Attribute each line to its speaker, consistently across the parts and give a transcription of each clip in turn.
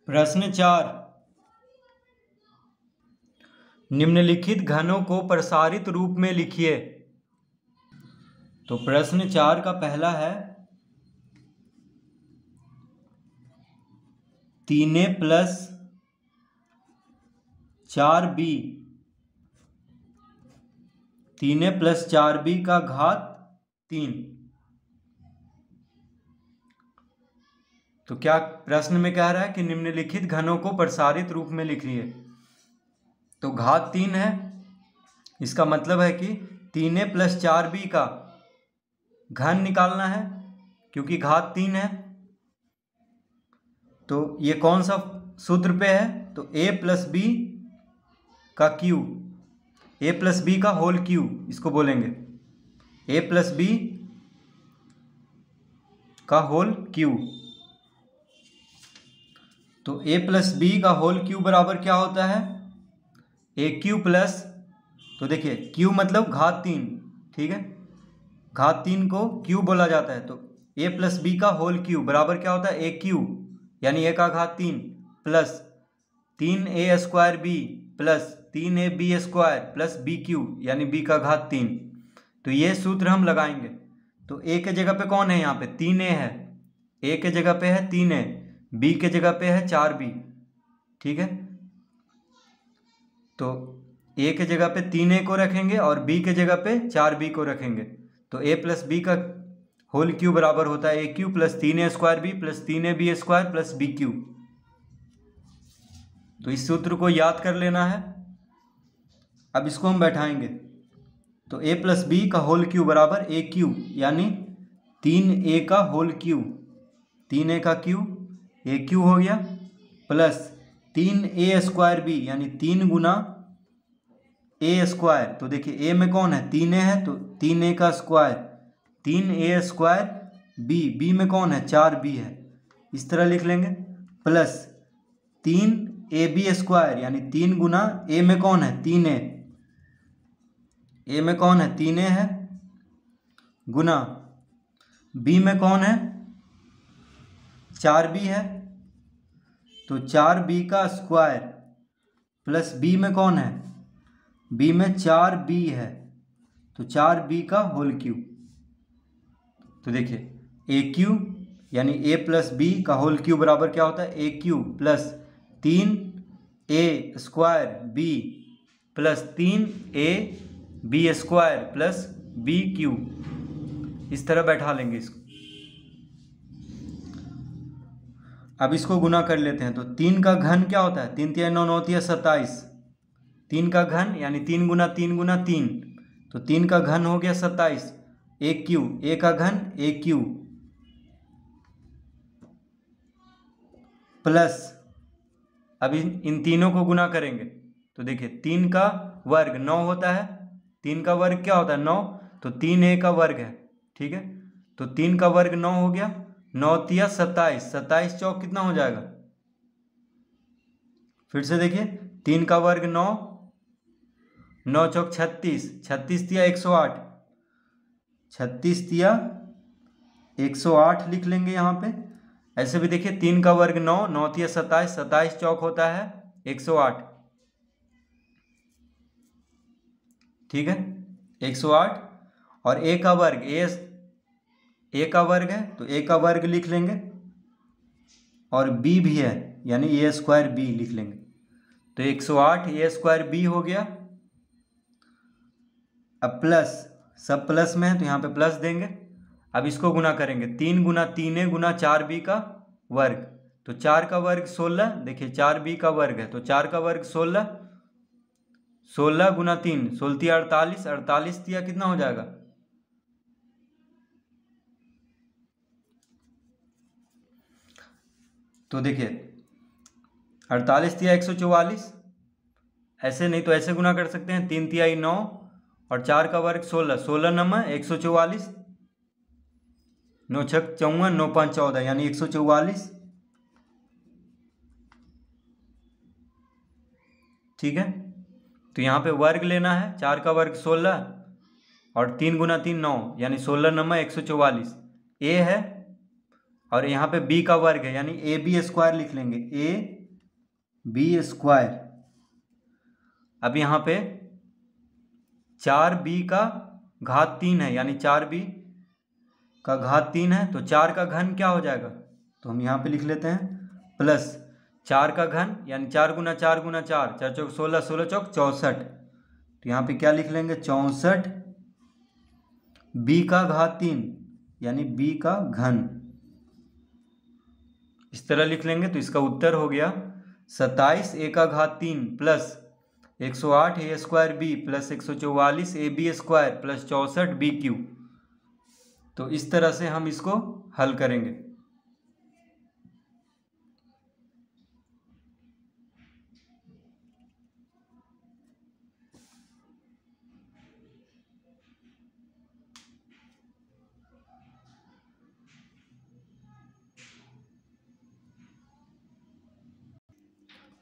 Speaker 1: प्रश्न 4। निम्नलिखित घनों को प्रसारित रूप में लिखिए। तो प्रश्न 4 का पहला है 3a + 4b, 3a + 4b का घात 3। तो क्या प्रश्न में कह रहा है कि निम्नलिखित घनों को प्रसारित रूप में लिखिए। तो घात 3 है, इसका मतलब है कि 3a + 4b का घन निकालना है, क्योंकि घात 3 है। तो ये कौन सा सूत्र पे है? तो a + b का क्यू, a + b का होल क्यू इसको बोलेंगे, a + b का होल क्यू। तो a + b का होल क्यू बराबर क्या होता है? AQ प्लस, तो देखिए क्यू मतलब घात 3, ठीक है, घात 3 को क्यू बोला जाता है। तो a + b का होल क्यू बराबर क्या होता है? AQ यानी a का घात 3 plus 3a² plus 3ab² plus BQ यानी b का घात 3। तो ये सूत्र हम लगाएंगे। तो a के जगह पे कौन है? यहाँ पे 3a है, a के जगह पे है 3a, b के जगह पे है 4b, ठीक है। तो a के जगह पे 3a को रखेंगे और b के जगह पे 4b को रखेंगे। तो a + b का होल क्यू बराबर होता है AQ + 3a² plus 3ab² plus BQ। तो इस सूत्र को याद कर लेना है। अब इसको हम बैठाएंगे। तो a + b का होल क्यू बराबर AQ यानी 3a का होल क्यू, 3a का क्यू AQ हो गया, प्लस 3a² यानी 3 गुना a²। तो देखिए a में कौन है? 3a है, तो 3a का स्क्वायर 3a² b में कौन है? 4b है, इस तरह लिख लेंगे, प्लस 3ab² यानी 3 गुना a में कौन है? 3a, a में कौन है? 3a है, गुना b में कौन है? 4b है, तो 4b का स्क्वायर प्लस b में कौन है? b में 4b है, तो 4b का होल क्यू। तो देखिए AQ यानी a + b का होल क्यू बराबर क्या होता है? AQ plus 3a² b plus 3ab² plus BQ। इस तरह बैठा लेंगे इसको। अब इसको गुना कर लेते हैं। तो 3 का घन क्या होता है? 3 × 3 = 9, 9 × 27। 3 का घन यानी 3 गुना 3 गुना 3, तो 3 का घन हो गया 27। AQ, a का घन AQ प्लस, अब इन तीनों को गुना करेंगे। तो देखिए 3 का वर्ग 9 होता है, 3 का वर्ग क्या होता है? 9, तो 3a का वर्ग है, ठीक है। तो 3 का वर्ग 9 हो गया, 9 × 3 = 27, 27 चौक कितना हो जाएगा? फिर से देखिए 3 का वर्ग 9, 9 चौक 36, 36 × 3 = 108, 36 × 3 = 108 लिख लेंगे यहाँ पे। ऐसे भी देखिए 3 का वर्ग 9, 9 × 3 = 27, 27 चौक होता है 108, ठीक है, 108। और a का वर्ग, a का वर्ग है, तो a का वर्ग लिख लेंगे, और b भी है यानी a² b लिख लेंगे। तो 108 a² b हो गया। अब प्लस, सब प्लस में है तो यहाँ पे प्लस देंगे। अब इसको गुना करेंगे, 3 गुना 3a गुना 4b का वर्ग, तो 4 का वर्ग 16, देखिए 4b का वर्ग है, तो 4 का वर्ग 16, 16 गुना 3, 16 × 3 = 48, 48 × 3 कितना हो जाएगा? तो देखिए 48 × 3 = 144। ऐसे नहीं तो ऐसे गुना कर सकते हैं, 3 × 3 = 9 और 4 का वर्ग 16, 16 9 = 144, 9 6 = 54, 9 5 = 14 यानी 144, ठीक है। तो यहाँ पे वर्ग लेना है, 4 का वर्ग 16 और 3 गुना 3 9 यानी 16 9 = 144, a है और यहाँ पे b का वर्ग है, यानी ए बी स्क्वायर लिख लेंगे, ए बी स्क्वायर। अब यहाँ पे 4b का घात 3 है, यानी 4b का घात 3 है, तो 4 का घन क्या हो जाएगा, तो हम यहाँ पे लिख लेते हैं प्लस 4 का घन, यानी 4 गुना 4 गुना 4, 4 चौक 16, 16 चौक 64, तो यहाँ पे क्या लिख लेंगे 64 b का घात 3, यानी b का घन, इस तरह लिख लेंगे। तो इसका उत्तर हो गया 27 a का घात 3 plus 108 a square b plus 144 a b square plus 64 b Q. तो इस तरह से हम इसको हल करेंगे।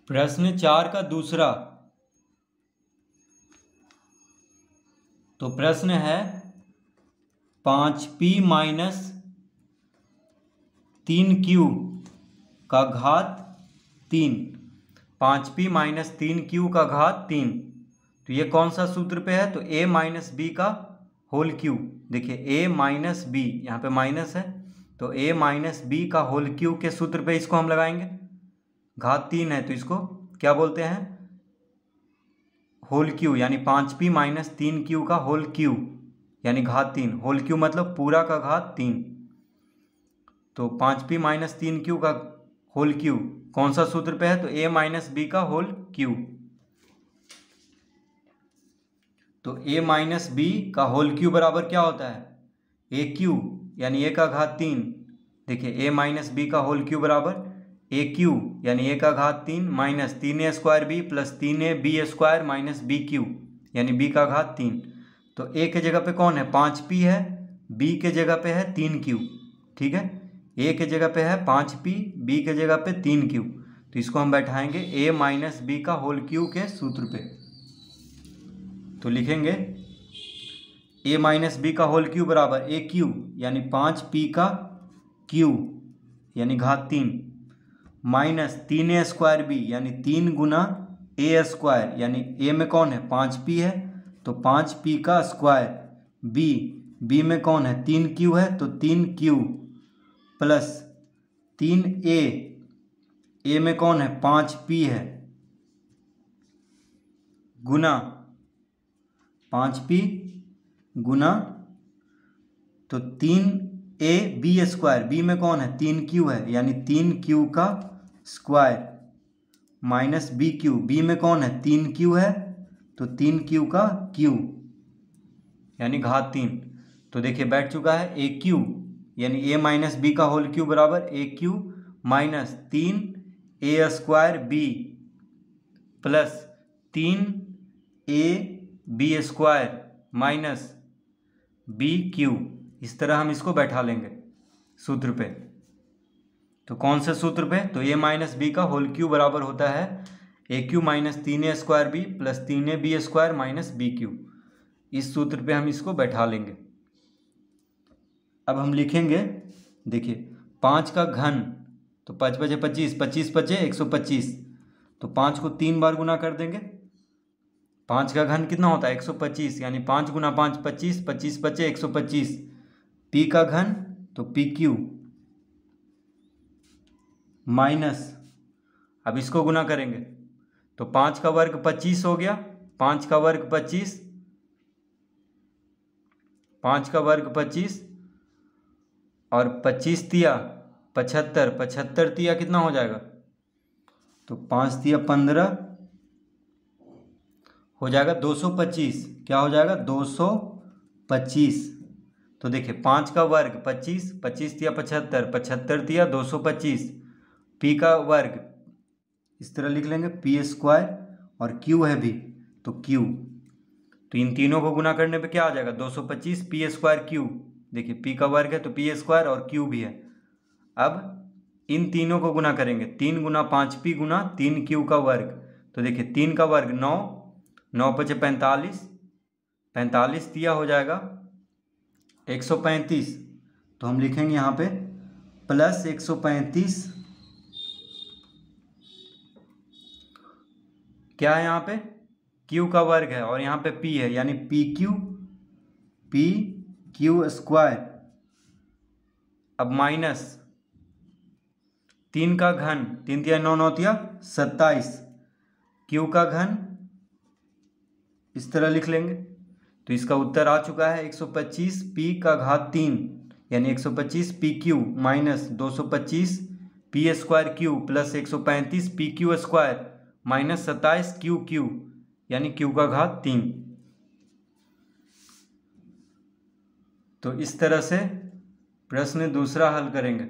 Speaker 1: प्रश्न 4 का दूसरा, तो प्रश्न है 5p माइनस 3q का घात 3, 5p माइनस 3q का घात 3, तो ये कौन सा सूत्र पे है, तो a माइनस बी का होल क्यू। देखिए a माइनस बी, यहाँ पे माइनस है, तो a माइनस बी का होल क्यू के सूत्र पे इसको हम लगाएंगे। घात 3 है तो इसको क्या बोलते हैं, होल क्यू, यानी 5p माइनस 3q का होल क्यू, यानी घात 3, होल क्यू मतलब पूरा का घात 3। तो 5p माइनस 3q का होल क्यू कौन सा सूत्र पे है, तो a माइनस बी का होल क्यू। तो a माइनस बी का होल क्यू बराबर क्या होता है, ए क्यू, यानी a का घात 3। देखिए a माइनस बी का होल क्यू बराबर ए क्यू, यानी a का घात 3 minus 3a square b plus 3a b square minus b cube, यानी b का घात 3। तो a के जगह पे कौन है, 5p है, b के जगह पे है 3q, ठीक है, a के जगह पे है 5p, b के जगह पे 3q, तो इसको हम बैठाएंगे a माइनस बी का होल क्यू के सूत्र पे। तो लिखेंगे a माइनस बी का होल क्यू बराबर ए क्यू, यानी 5p का क्यू, यानी घात 3, माइनस 3a स्क्वायर बी, यानी 3 गुना a स्क्वायर, यानी a में कौन है 5p है, तो 5p का स्क्वायर, b में कौन है 3q है, तो 3q प्लस 3a में कौन है 5p है, गुना 5p गुना, तो 3a बी स्क्वायर, b में कौन है 3q है, यानी 3q का square, minus b cube, b में कौन है 3q है, तो 3q का क्यू, यानी घात 3। तो देखिए बैठ चुका है ए क्यू, यानी a माइनस बी का होल क्यू बराबर a cube minus 3a square b plus 3a b square minus b cube. इस तरह हम इसको बैठा लेंगे सूत्र पे। तो कौन से सूत्र पे, तो a माइनस बी का होल क्यू बराबर होता है a cube minus 3a square b plus 3a b square minus b cube. इस सूत्र पे हम इसको बैठा लेंगे। अब हम लिखेंगे, देखिए 5 का घन, तो 5 बचे 25, 25 बचे 125, तो 5 को 3 बार गुना कर देंगे। 5 का घन कितना होता है 125, यानी 5 गुना 5 25, 25 बचे 125, p का घन तो पी क्यू माइनस, अब इसको गुना करेंगे तो 5 का वर्ग 25 हो गया, 5 का वर्ग 25, 5 का वर्ग 25 और 25 तिया 75, 75 तिया कितना हो जाएगा, तो 5 तिया 15 हो जाएगा 225। क्या हो जाएगा 225। तो देखिए 5 का वर्ग 25, 25 तिया 75, 75 तिया 225, p का वर्ग इस तरह लिख लेंगे p स्क्वायर और q है भी तो q, तो इन तीनों को गुना करने पे क्या आ जाएगा 225 p स्क्वायर q। देखिए p का वर्ग है तो p स्क्वायर और q भी है। अब इन तीनों को गुना करेंगे, 3 गुना 5p गुना 3q का वर्ग, तो देखिए 3 का वर्ग 9, 9 बचे 45, 45 तिया हो जाएगा 135, तो हम लिखेंगे यहाँ पे प्लस 135 क्या है यहाँ पे क्यू का वर्ग है और यहाँ पे पी है, यानी पी क्यू स्क्वायर। अब माइनस 3 का घन, 3 तिया 9 9 तिया 27, क्यू का घन इस तरह लिख लेंगे। तो इसका उत्तर आ चुका है 125 पी का घात 3, यानी 125 P Q minus 225 P square Q plus 135 P Q square minus 27 Q यानी क्यू का घात 3। तो इस तरह से प्रश्न दूसरा हल करेंगे।